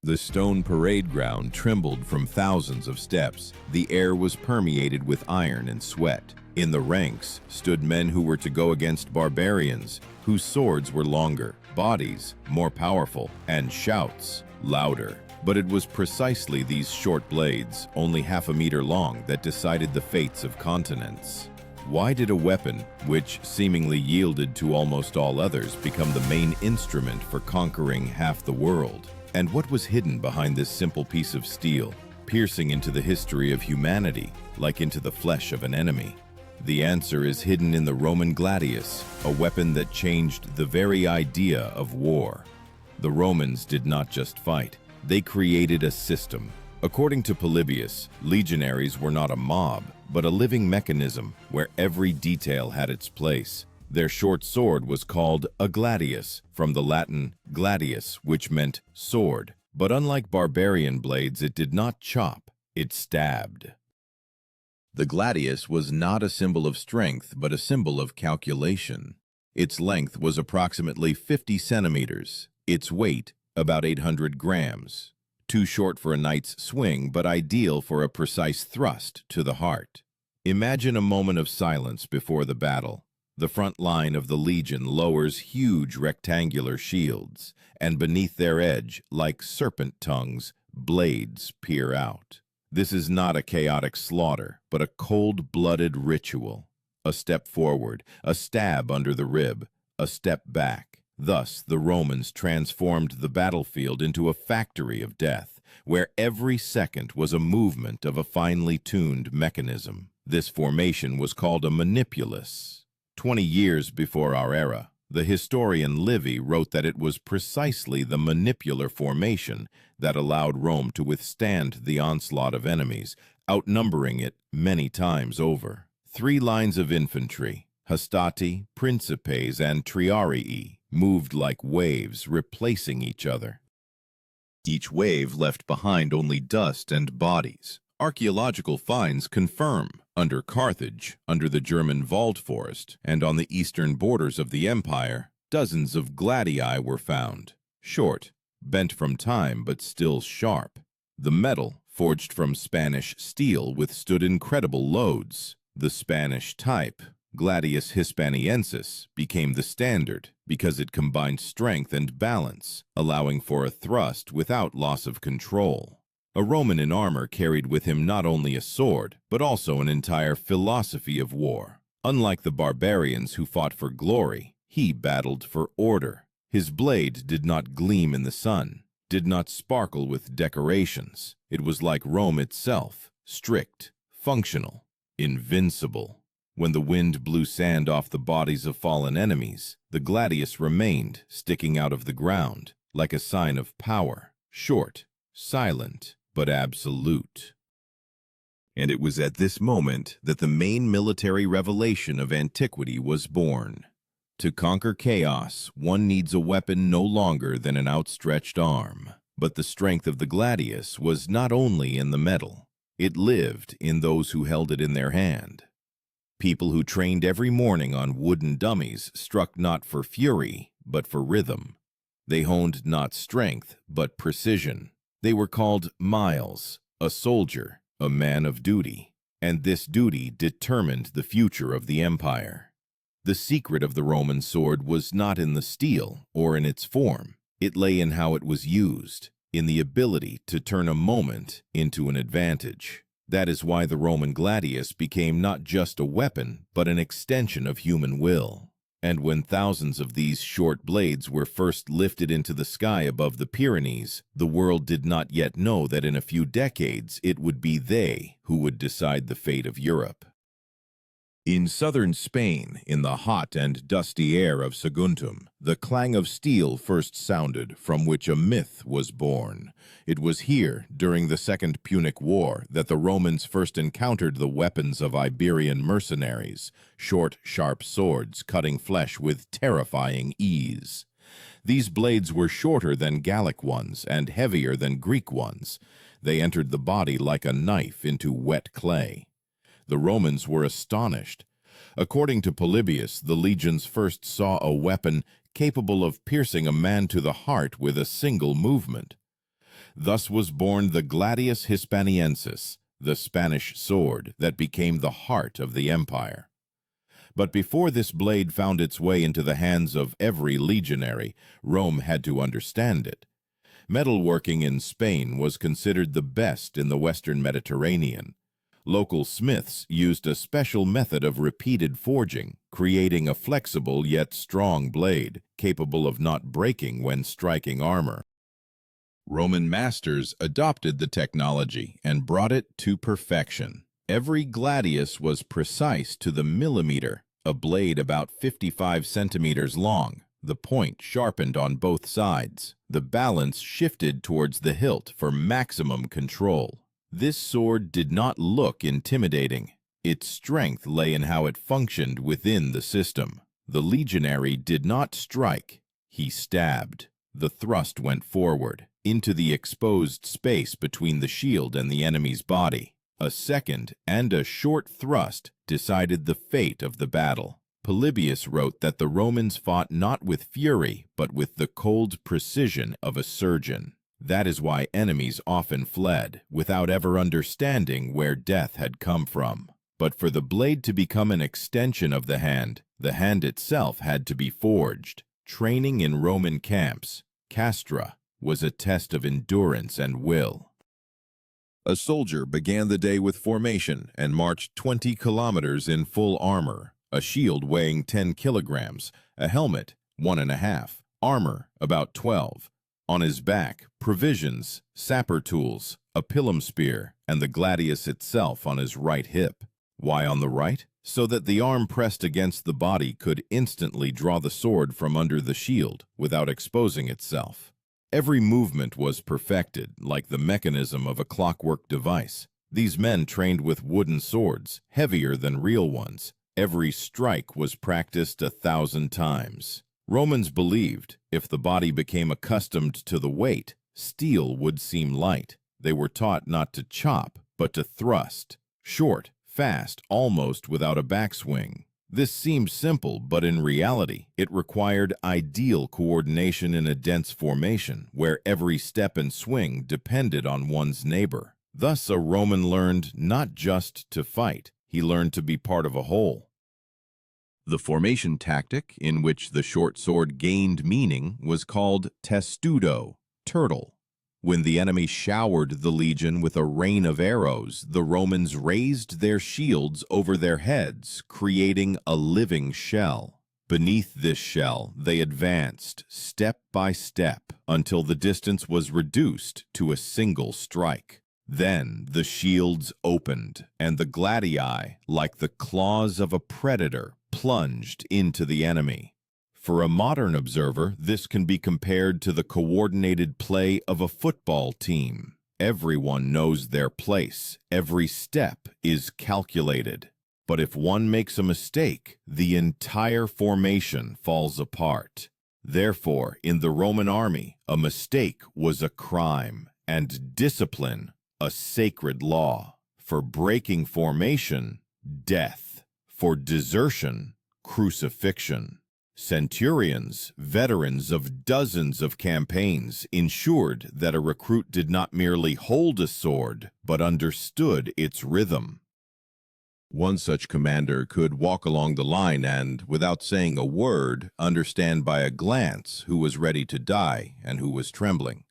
The stone parade ground trembled from thousands of steps. The air was permeated with iron and sweat. In the ranks stood men who were to go against barbarians, whose swords were longer, bodies more powerful, and shouts louder. But it was precisely these short blades, only half a meter long, that decided the fates of continents. Why did a weapon, which seemingly yielded to almost all others, become the main instrument for conquering half the world? And what was hidden behind this simple piece of steel, piercing into the history of humanity like into the flesh of an enemy? The answer is hidden in the Roman gladius, a weapon that changed the very idea of war. The Romans did not just fight, they created a system. According to Polybius, legionaries were not a mob, but a living mechanism where every detail had its place. Their short sword was called a gladius, from the Latin gladius, which meant sword. But unlike barbarian blades, it did not chop, it stabbed. The gladius was not a symbol of strength, but a symbol of calculation. Its length was approximately 50 centimeters, its weight about 800 grams. Too short for a knight's swing, but ideal for a precise thrust to the heart. Imagine a moment of silence before the battle. The front line of the legion lowers huge rectangular shields, and beneath their edge, like serpent tongues, blades peer out. This is not a chaotic slaughter, but a cold-blooded ritual. A step forward, a stab under the rib, a step back. Thus, the Romans transformed the battlefield into a factory of death, where every second was a movement of a finely tuned mechanism. This formation was called a manipulus. 20 years before our era, the historian Livy wrote that it was precisely the manipular formation that allowed Rome to withstand the onslaught of enemies, outnumbering it many times over. 3 lines of infantry, hastati, principes, and triarii, moved like waves, replacing each other. Each wave left behind only dust and bodies. Archaeological finds confirm, under Carthage, under the German Wald Forest, and on the eastern borders of the empire, dozens of gladii were found. Short, bent from time but still sharp. The metal, forged from Spanish steel, withstood incredible loads. The Spanish type, Gladius Hispaniensis, became the standard because it combined strength and balance, allowing for a thrust without loss of control. A Roman in armor carried with him not only a sword, but also an entire philosophy of war. Unlike the barbarians who fought for glory, he battled for order. His blade did not gleam in the sun, did not sparkle with decorations. It was like Rome itself, strict, functional, invincible. When the wind blew sand off the bodies of fallen enemies, the gladius remained, sticking out of the ground, like a sign of power, short, silent, but absolute. And it was at this moment that the main military revelation of antiquity was born. To conquer chaos, one needs a weapon no longer than an outstretched arm. But the strength of the gladius was not only in the metal. It lived in those who held it in their hand. People who trained every morning on wooden dummies struck not for fury, but for rhythm. They honed not strength, but precision. They were called miles, a soldier, a man of duty, and this duty determined the future of the empire. The secret of the Roman sword was not in the steel or in its form. It lay in how it was used, in the ability to turn a moment into an advantage. That is why the Roman gladius became not just a weapon, but an extension of human will. And when thousands of these short blades were first lifted into the sky above the Pyrenees, the world did not yet know that in a few decades it would be they who would decide the fate of Europe. In southern Spain, in the hot and dusty air of Saguntum, the clang of steel first sounded, from which a myth was born. It was here, during the Second Punic War, that the Romans first encountered the weapons of Iberian mercenaries, short, sharp swords cutting flesh with terrifying ease. These blades were shorter than Gallic ones and heavier than Greek ones. They entered the body like a knife into wet clay. The Romans were astonished. According to Polybius, the legions first saw a weapon capable of piercing a man to the heart with a single movement. Thus was born the Gladius Hispaniensis, the Spanish sword that became the heart of the empire. But before this blade found its way into the hands of every legionary, Rome had to understand it. Metalworking in Spain was considered the best in the Western Mediterranean. Local smiths used a special method of repeated forging, creating a flexible yet strong blade, capable of not breaking when striking armor. Roman masters adopted the technology and brought it to perfection. Every gladius was precise to the millimeter, a blade about 55 centimeters long, the point sharpened on both sides. The balance shifted towards the hilt for maximum control. This sword did not look intimidating. Its strength lay in how it functioned within the system. The legionary did not strike, he stabbed. The thrust went forward, into the exposed space between the shield and the enemy's body. A second and a short thrust decided the fate of the battle. Polybius wrote that the Romans fought not with fury, but with the cold precision of a surgeon. That is why enemies often fled, without ever understanding where death had come from. But for the blade to become an extension of the hand itself had to be forged. Training in Roman camps, castra, was a test of endurance and will. A soldier began the day with formation and marched 20 kilometers in full armor, a shield weighing 10 kilograms, a helmet, 1.5, armor, about 12. On his back, provisions, sapper tools, a pilum spear, and the gladius itself on his right hip. Why on the right? So that the arm pressed against the body could instantly draw the sword from under the shield without exposing itself. Every movement was perfected, like the mechanism of a clockwork device. These men trained with wooden swords, heavier than real ones. Every strike was practiced 1,000 times. Romans believed if the body became accustomed to the weight, steel would seem light. They were taught not to chop, but to thrust. Short, fast, almost without a backswing. This seemed simple, but in reality, it required ideal coordination in a dense formation, where every step and swing depended on one's neighbor. Thus, a Roman learned not just to fight, he learned to be part of a whole. The formation tactic, in which the short sword gained meaning, was called testudo, turtle. When the enemy showered the legion with a rain of arrows, the Romans raised their shields over their heads, creating a living shell. Beneath this shell, they advanced, step by step, until the distance was reduced to a single strike. Then the shields opened, and the gladii, like the claws of a predator, plunged into the enemy. For a modern observer, this can be compared to the coordinated play of a football team. Everyone knows their place. Every step is calculated. But if one makes a mistake, the entire formation falls apart. Therefore, in the Roman army, a mistake was a crime, and discipline a sacred law. For breaking formation, death. For desertion, crucifixion. Centurions, veterans of dozens of campaigns, ensured that a recruit did not merely hold a sword, but understood its rhythm. One such commander could walk along the line and, without saying a word, understand by a glance who was ready to die and who was trembling.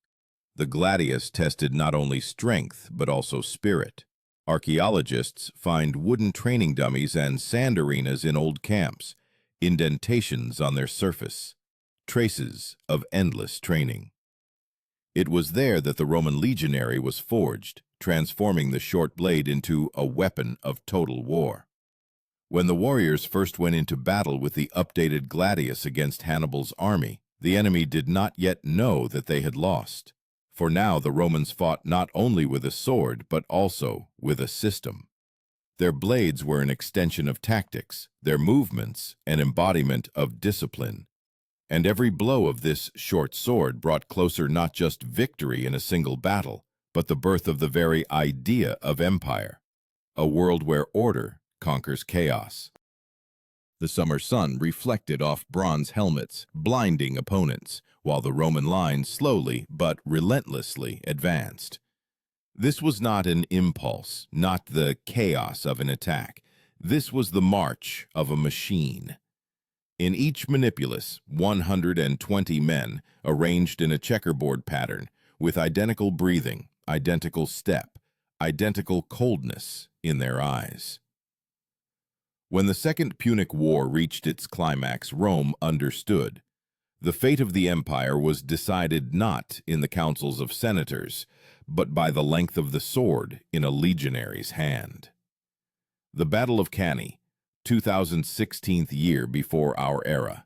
The gladius tested not only strength, but also spirit. Archaeologists find wooden training dummies and sand arenas in old camps, indentations on their surface, traces of endless training. It was there that the Roman legionary was forged, transforming the short blade into a weapon of total war. When the warriors first went into battle with the updated gladius against Hannibal's army, the enemy did not yet know that they had lost. For now the Romans fought not only with a sword, but also with a system. Their blades were an extension of tactics, their movements an embodiment of discipline. And every blow of this short sword brought closer not just victory in a single battle, but the birth of the very idea of empire, a world where order conquers chaos. The summer sun reflected off bronze helmets, blinding opponents, while the Roman line slowly but relentlessly advanced. This was not an impulse, not the chaos of an attack. This was the march of a machine. In each manipulus, 120 men, arranged in a checkerboard pattern, with identical breathing, identical step, identical coldness in their eyes. When the Second Punic War reached its climax, Rome understood. The fate of the empire was decided not in the councils of senators, but by the length of the sword in a legionary's hand. The Battle of Cannae, 2016th year before our era,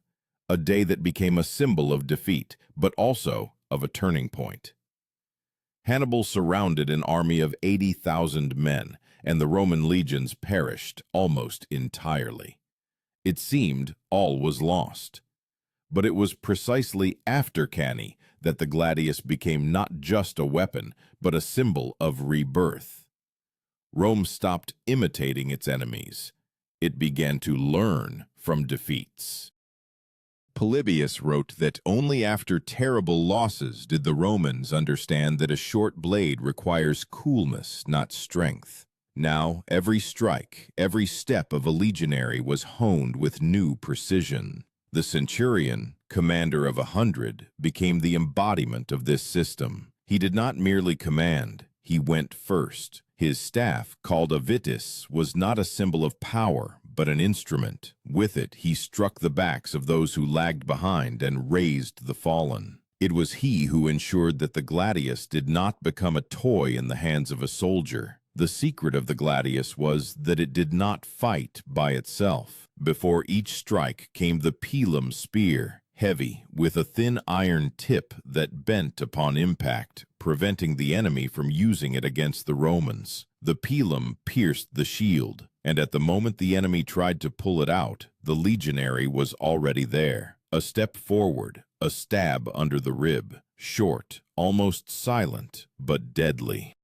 a day that became a symbol of defeat, but also of a turning point. Hannibal surrounded an army of 80,000 men, and the Roman legions perished almost entirely. It seemed all was lost. But it was precisely after Cannae that the gladius became not just a weapon, but a symbol of rebirth. Rome stopped imitating its enemies. It began to learn from defeats. Polybius wrote that only after terrible losses did the Romans understand that a short blade requires coolness, not strength. Now, every strike, every step of a legionary was honed with new precision. The centurion, commander of 100, became the embodiment of this system. He did not merely command, he went first. His staff, called a vitis, was not a symbol of power, but an instrument. With it, he struck the backs of those who lagged behind and raised the fallen. It was he who ensured that the gladius did not become a toy in the hands of a soldier. The secret of the gladius was that it did not fight by itself. Before each strike came the pilum spear, heavy, with a thin iron tip that bent upon impact, preventing the enemy from using it against the Romans. The pilum pierced the shield, and at the moment the enemy tried to pull it out, the legionary was already there. A step forward, a stab under the rib, short, almost silent, but deadly.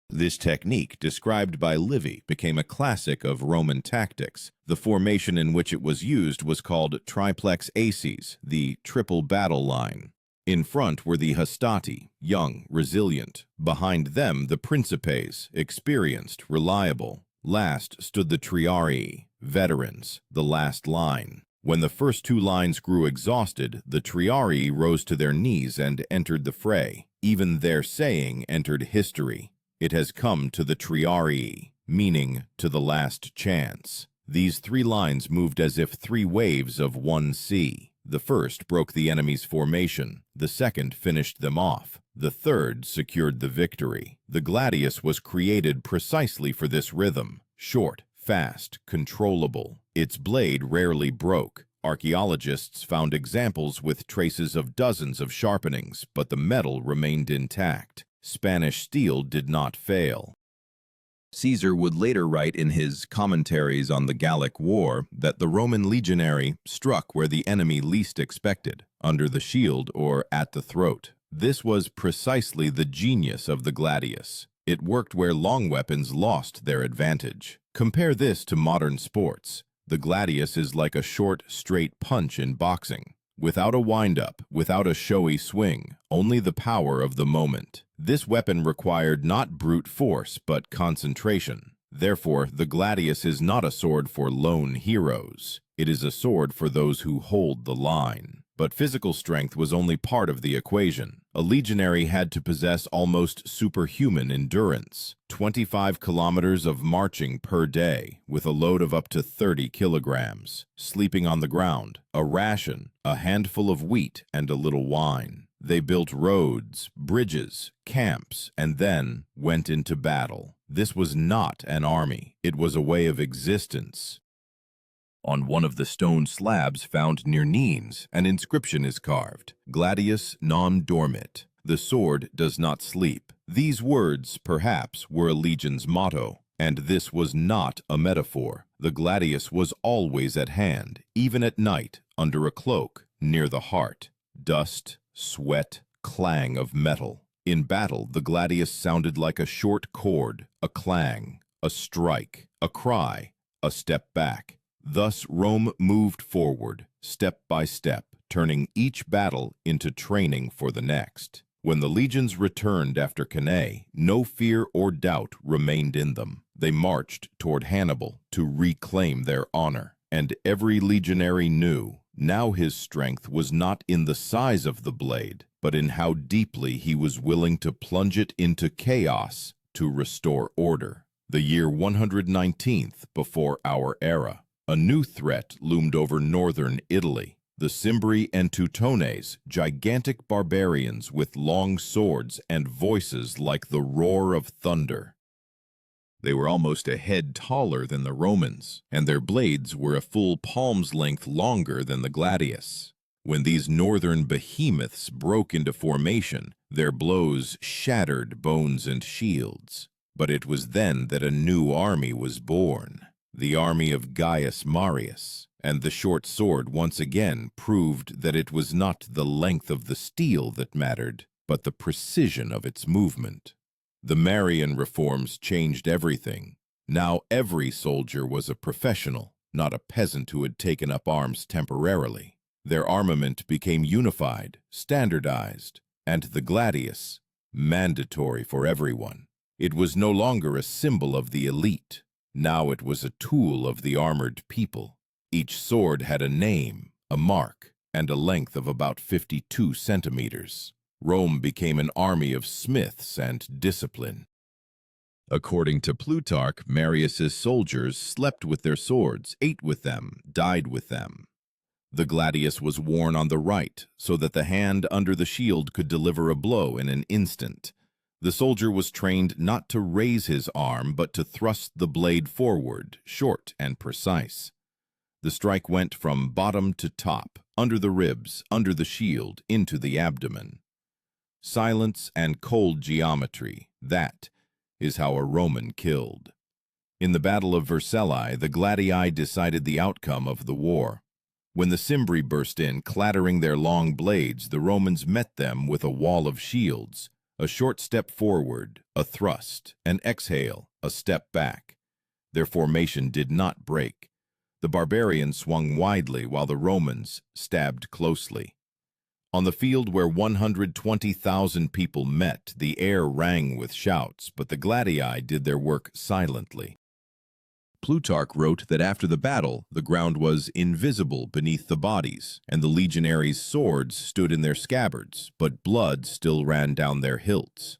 This technique, described by Livy, became a classic of Roman tactics. The formation in which it was used was called triplex aces, the triple battle line. In front were the hastati, young, resilient. Behind them, the principes, experienced, reliable. Last stood the triarii, veterans, the last line. When the first two lines grew exhausted, the triarii rose to their knees and entered the fray. Even their saying entered history. It has come to the triarii, meaning to the last chance. These three lines moved as if three waves of one sea. The first broke the enemy's formation, the second finished them off, the third secured the victory. The gladius was created precisely for this rhythm, short, fast, controllable. Its blade rarely broke. Archaeologists found examples with traces of dozens of sharpenings, but the metal remained intact. Spanish steel did not fail. Caesar would later write in his commentaries on the Gallic War that the Roman legionary struck where the enemy least expected, under the shield or at the throat. This was precisely the genius of the gladius. It worked where long weapons lost their advantage. Compare this to modern sports. The gladius is like a short, straight punch in boxing. Without a wind-up, without a showy swing, only the power of the moment. This weapon required not brute force, but concentration. Therefore, the gladius is not a sword for lone heroes. It is a sword for those who hold the line. But physical strength was only part of the equation. A legionary had to possess almost superhuman endurance. 25 kilometers of marching per day, with a load of up to 30 kilograms. Sleeping on the ground, a ration, a handful of wheat, and a little wine. They built roads, bridges, camps, and then went into battle. This was not an army. It was a way of existence. On one of the stone slabs found near Nimes, an inscription is carved, Gladius non dormit. The sword does not sleep. These words, perhaps, were a legion's motto, and this was not a metaphor. The gladius was always at hand, even at night, under a cloak, near the heart. Dust, sweat, clang of metal. In battle, the gladius sounded like a short chord, a clang, a strike, a cry, a step back. Thus Rome moved forward, step by step, turning each battle into training for the next. When the legions returned after Cannae, no fear or doubt remained in them. They marched toward Hannibal to reclaim their honor, and every legionary knew now his strength was not in the size of the blade, but in how deeply he was willing to plunge it into chaos to restore order. The year 119th before our era, a new threat loomed over northern Italy. The Cimbri and Teutones, gigantic barbarians with long swords and voices like the roar of thunder. They were almost a head taller than the Romans, and their blades were a full palm's length longer than the gladius. When these northern behemoths broke into formation, their blows shattered bones and shields. But it was then that a new army was born, the army of Gaius Marius, and the short sword once again proved that it was not the length of the steel that mattered, but the precision of its movement. The Marian reforms changed everything. Now every soldier was a professional, not a peasant who had taken up arms temporarily. Their armament became unified, standardized, and the gladius, mandatory for everyone. It was no longer a symbol of the elite. Now it was a tool of the armored people. Each sword had a name, a mark, and a length of about 52 centimeters. Rome became an army of smiths and discipline. According to Plutarch, Marius's soldiers slept with their swords, ate with them, died with them. The gladius was worn on the right, so that the hand under the shield could deliver a blow in an instant. The soldier was trained not to raise his arm, but to thrust the blade forward, short and precise. The strike went from bottom to top, under the ribs, under the shield, into the abdomen. Silence and cold geometry, that is how a Roman killed. In the Battle of Vercellae, the Gladii decided the outcome of the war. When the Cimbri burst in, clattering their long blades, the Romans met them with a wall of shields, a short step forward, a thrust, an exhale, a step back. Their formation did not break. The barbarians swung widely while the Romans stabbed closely. On the field where 120,000 people met, the air rang with shouts, but the Gladii did their work silently. Plutarch wrote that after the battle, the ground was invisible beneath the bodies, and the legionaries' swords stood in their scabbards, but blood still ran down their hilts.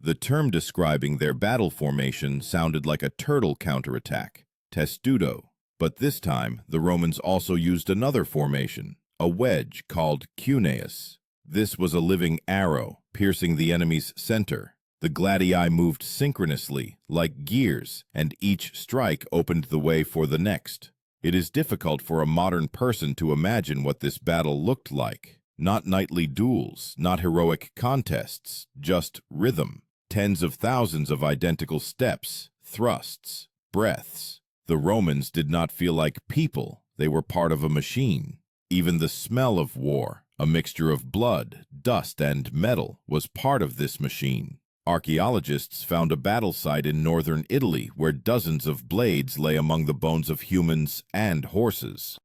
The term describing their battle formation sounded like a turtle counterattack, testudo, but this time the Romans also used another formation, a wedge called cuneus. This was a living arrow, piercing the enemy's center. The Gladii moved synchronously, like gears, and each strike opened the way for the next. It is difficult for a modern person to imagine what this battle looked like. Not knightly duels, not heroic contests, just rhythm. Tens of thousands of identical steps, thrusts, breaths. The Romans did not feel like people, they were part of a machine. Even the smell of war, a mixture of blood, dust, and metal, was part of this machine. Archaeologists found a battle site in northern Italy where dozens of blades lay among the bones of humans and horses.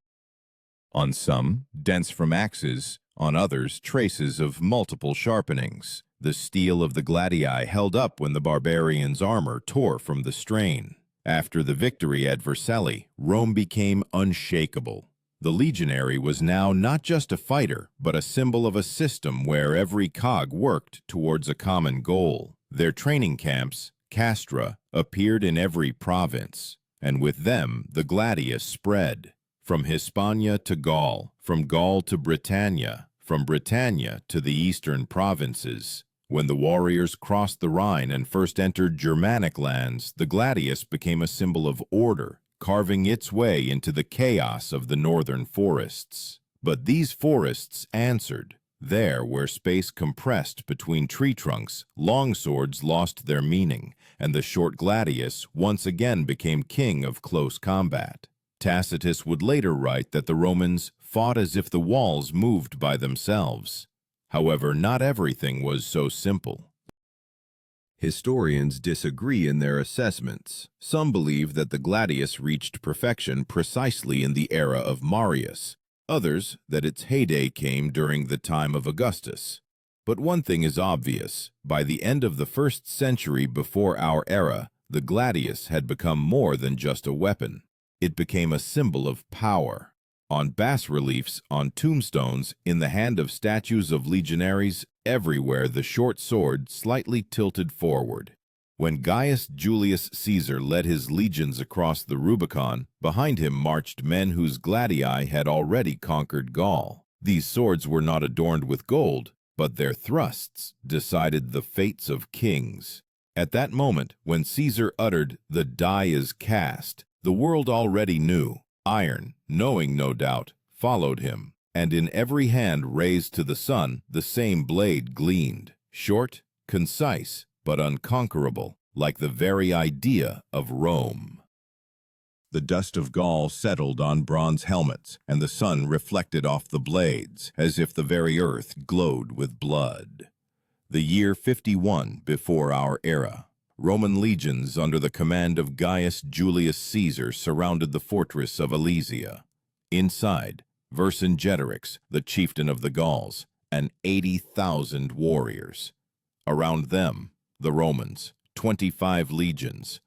On some, dents from axes, on others, traces of multiple sharpenings. The steel of the Gladii held up when the barbarians' armor tore from the strain. After the victory at Vercellae, Rome became unshakable. The legionary was now not just a fighter, but a symbol of a system where every cog worked towards a common goal. Their training camps, castra, appeared in every province, and with them the gladius spread. From Hispania to Gaul, from Gaul to Britannia, from Britannia to the eastern provinces. When the warriors crossed the Rhine and first entered Germanic lands, the gladius became a symbol of order, carving its way into the chaos of the northern forests. But these forests answered. There, where space compressed between tree trunks, long swords lost their meaning, and the short gladius once again became king of close combat. Tacitus would later write that the Romans fought as if the walls moved by themselves. However, not everything was so simple. Historians disagree in their assessments. Some believe that the gladius reached perfection precisely in the era of Marius, others that its heyday came during the time of Augustus. But one thing is obvious: by the end of the 1st century before our era, the gladius had become more than just a weapon. It became a symbol of power. On bas-reliefs, on tombstones, in the hand of statues of legionaries, everywhere the short sword slightly tilted forward. When Gaius Julius Caesar led his legions across the Rubicon, behind him marched men whose gladii had already conquered Gaul. These swords were not adorned with gold, but their thrusts decided the fates of kings. At that moment, when Caesar uttered, "The die is cast," the world already knew. Iron, knowing no doubt, followed him, and in every hand raised to the sun the same blade gleamed, short, concise, but unconquerable, like the very idea of Rome. The dust of Gaul settled on bronze helmets, and the sun reflected off the blades, as if the very earth glowed with blood. The year 51 before our era. Roman legions under the command of Gaius Julius Caesar surrounded the fortress of Alesia. Inside, Vercingetorix, the chieftain of the Gauls, and 80,000 warriors. Around them, the Romans, 25 legions.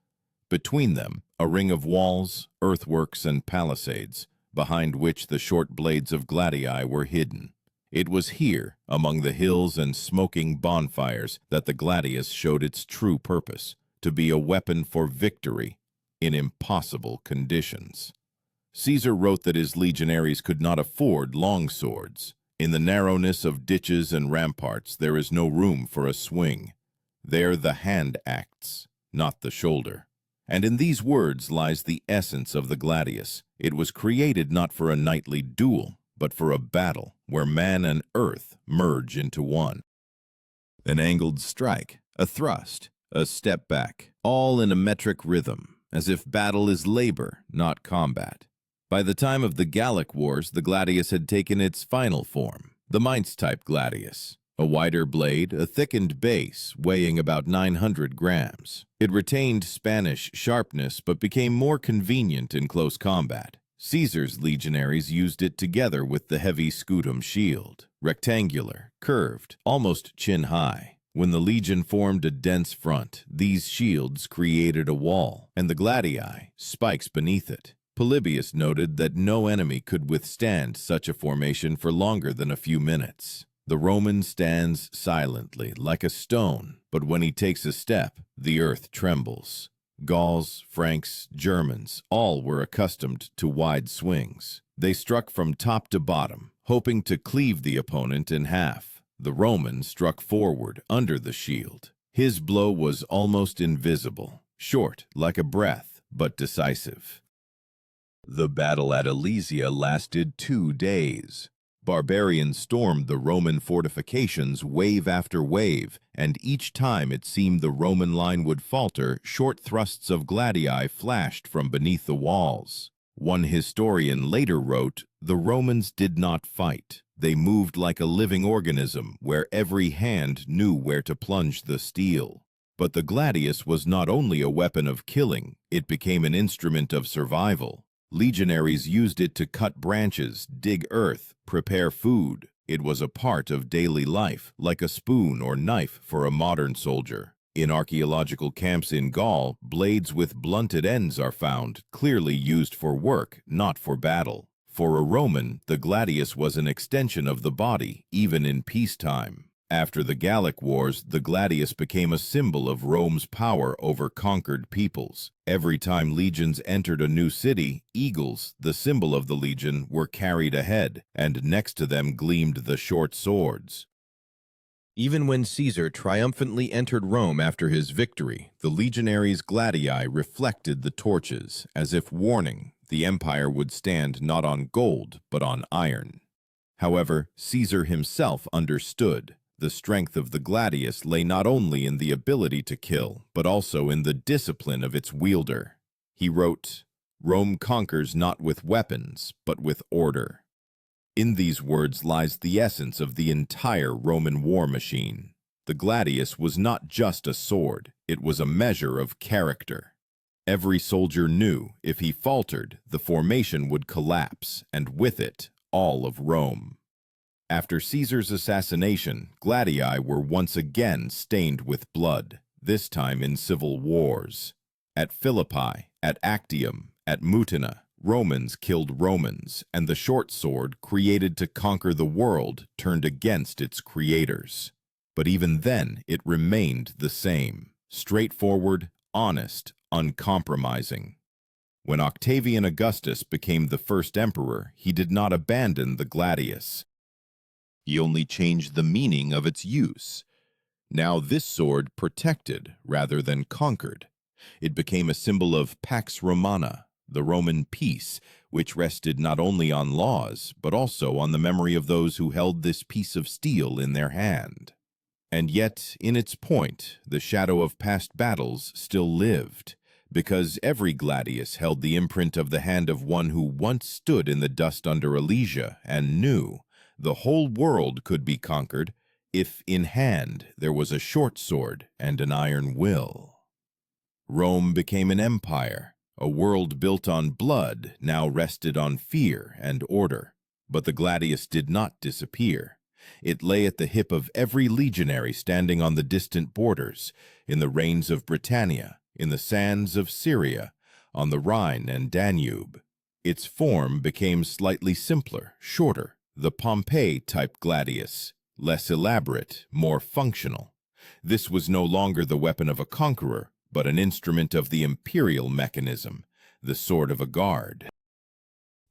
Between them, a ring of walls, earthworks, and palisades, behind which the short blades of gladii were hidden. It was here, among the hills and smoking bonfires, that the gladius showed its true purpose, to be a weapon for victory in impossible conditions. Caesar wrote that his legionaries could not afford long swords. In the narrowness of ditches and ramparts, there is no room for a swing. There the hand acts, not the shoulder. And in these words lies the essence of the gladius. It was created not for a knightly duel, but for a battle where man and earth merge into one. An angled strike, a thrust, a step back, all in a metric rhythm, as if battle is labor, not combat. By the time of the Gallic Wars, the gladius had taken its final form, the Mainz-type gladius. A wider blade, a thickened base, weighing about 900 grams. It retained Spanish sharpness, but became more convenient in close combat. Caesar's legionaries used it together with the heavy scutum shield, rectangular, curved, almost chin-high. When the legion formed a dense front, these shields created a wall, and the gladii, spikes beneath it. Polybius noted that no enemy could withstand such a formation for longer than a few minutes. The Roman stands silently, like a stone, but when he takes a step, the earth trembles. Gauls, Franks, Germans, all were accustomed to wide swings. They struck from top to bottom, hoping to cleave the opponent in half. The Roman struck forward, under the shield. His blow was almost invisible, short, like a breath, but decisive. The battle at Alesia lasted 2 days. Barbarians stormed the Roman fortifications wave after wave, and each time it seemed the Roman line would falter, short thrusts of gladii flashed from beneath the walls. One historian later wrote, "The Romans did not fight. They moved like a living organism, where every hand knew where to plunge the steel." But the gladius was not only a weapon of killing, it became an instrument of survival. Legionaries used it to cut branches, dig earth, prepare food. It was a part of daily life, like a spoon or knife for a modern soldier. In archaeological camps in Gaul, blades with blunted ends are found, clearly used for work, not for battle. For a Roman, the gladius was an extension of the body, even in peacetime. After the Gallic Wars, the gladius became a symbol of Rome's power over conquered peoples. Every time legions entered a new city, eagles, the symbol of the legion, were carried ahead, and next to them gleamed the short swords. Even when Caesar triumphantly entered Rome after his victory, the legionaries' gladii reflected the torches, as if warning the empire would stand not on gold, but on iron. However, Caesar himself understood. The strength of the gladius lay not only in the ability to kill, but also in the discipline of its wielder. He wrote, "Rome conquers not with weapons, but with order." In these words lies the essence of the entire Roman war machine. The gladius was not just a sword, it was a measure of character. Every soldier knew if he faltered, the formation would collapse, and with it, all of Rome. After Caesar's assassination, gladii were once again stained with blood, this time in civil wars. At Philippi, at Actium, at Mutina, Romans killed Romans, and the short sword, created to conquer the world, turned against its creators. But even then, it remained the same, straightforward, honest, uncompromising. When Octavian Augustus became the first emperor, he did not abandon the gladius. He only changed the meaning of its use. Now this sword protected rather than conquered. It became a symbol of Pax Romana, the Roman peace, which rested not only on laws, but also on the memory of those who held this piece of steel in their hand. And yet, in its point, the shadow of past battles still lived, because every gladius held the imprint of the hand of one who once stood in the dust under Alesia and knew the whole world could be conquered if in hand there was a short sword and an iron will. Rome became an empire. A world built on blood now rested on fear and order. But the gladius did not disappear. It lay at the hip of every legionary standing on the distant borders, in the reigns of Britannia, in the sands of Syria, on the Rhine and Danube. Its form became slightly simpler, shorter, the Pompey-type gladius, less elaborate, more functional. This was no longer the weapon of a conqueror, but an instrument of the imperial mechanism, the sword of a guard.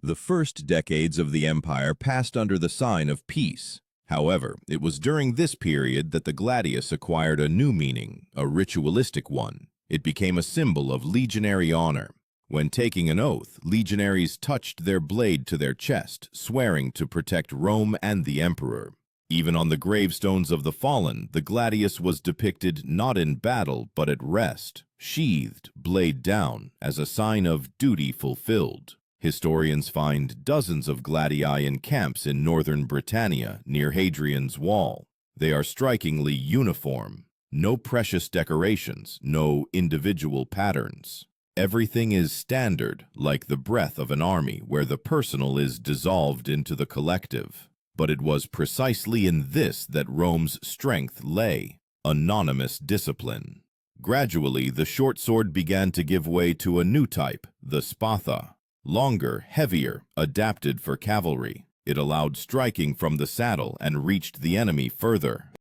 The first decades of the empire passed under the sign of peace. However, it was during this period that the gladius acquired a new meaning, a ritualistic one. It became a symbol of legionary honor. When taking an oath, legionaries touched their blade to their chest, swearing to protect Rome and the emperor. Even on the gravestones of the fallen, the gladius was depicted not in battle but at rest, sheathed, blade down, as a sign of duty fulfilled. Historians find dozens of gladii in camps in northern Britannia near Hadrian's Wall. They are strikingly uniform. No precious decorations, no individual patterns. Everything is standard, like the breath of an army where the personal is dissolved into the collective. But it was precisely in this that Rome's strength lay, anonymous discipline. Gradually, the short sword began to give way to a new type, the spatha. Longer, heavier, adapted for cavalry. It allowed striking from the saddle and reached the enemy further.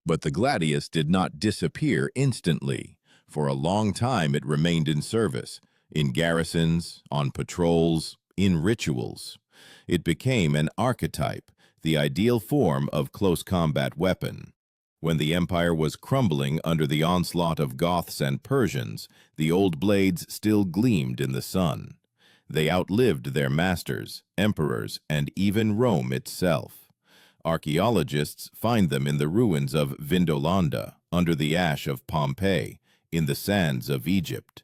But the gladius did not disappear instantly. For a long time it remained in service, in garrisons, on patrols, in rituals. It became an archetype, the ideal form of close combat weapon. When the empire was crumbling under the onslaught of Goths and Persians, the old blades still gleamed in the sun. They outlived their masters, emperors, and even Rome itself. Archaeologists find them in the ruins of Vindolanda, under the ash of Pompeii, in the sands of Egypt.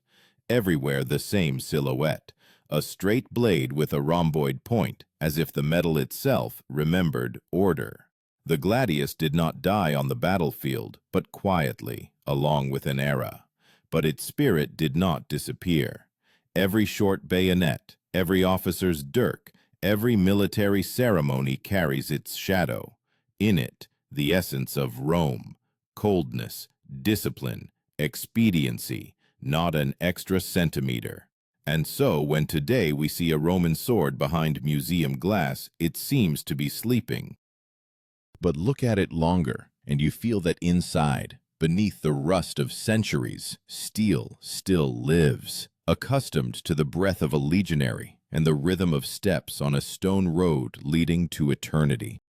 Everywhere the same silhouette, a straight blade with a rhomboid point, as if the metal itself remembered order. The gladius did not die on the battlefield, but quietly, along with an era. But its spirit did not disappear. Every short bayonet, every officer's dirk, every military ceremony carries its shadow. In it, the essence of Rome, coldness, discipline, expediency, not an extra centimeter. And so, when today we see a Roman sword behind museum glass, it seems to be sleeping. But look at it longer, and you feel that inside, beneath the rust of centuries, steel still lives. Accustomed to the breath of a legionary and the rhythm of steps on a stone road leading to eternity.